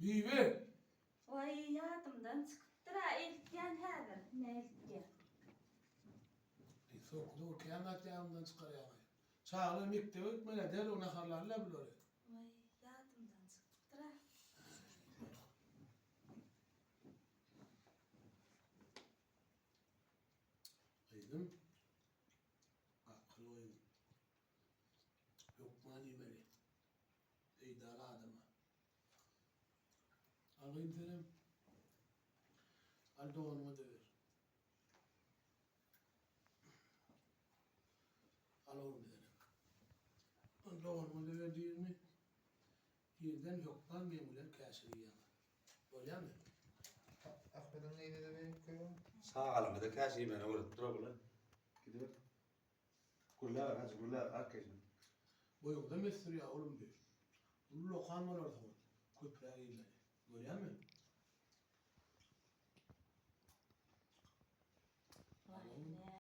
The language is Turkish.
Büyüme. Vay yadımdan çıkıptır ha. Eltgen hazır. Ne eltgen? Soktu kıyamet yağından çıkar yağı. Çağlı mikte gitmene der ona harlarla bilore. Vay yadımdan çıkıptır ha. Kıydım. Akıl oyun. Yok mani beni. İdare adama. Alayım senem. Al doğanıma döver. Al oğlum senem. Al doğanıma döver diğerini. Yerden yoktan memulen kaşırı yana. Öyle mi? Ahmet'in neydi de benim koyuyorum. Sağ kalın da kaç iyi bana uğradı. Dur oğlum. Gidiyor. Kullar hadi kullar arkadaşlar. Bu yolda mesur ya oğlum diyor. Bu lokan var orada. Köpler iyiler. Öyle mi?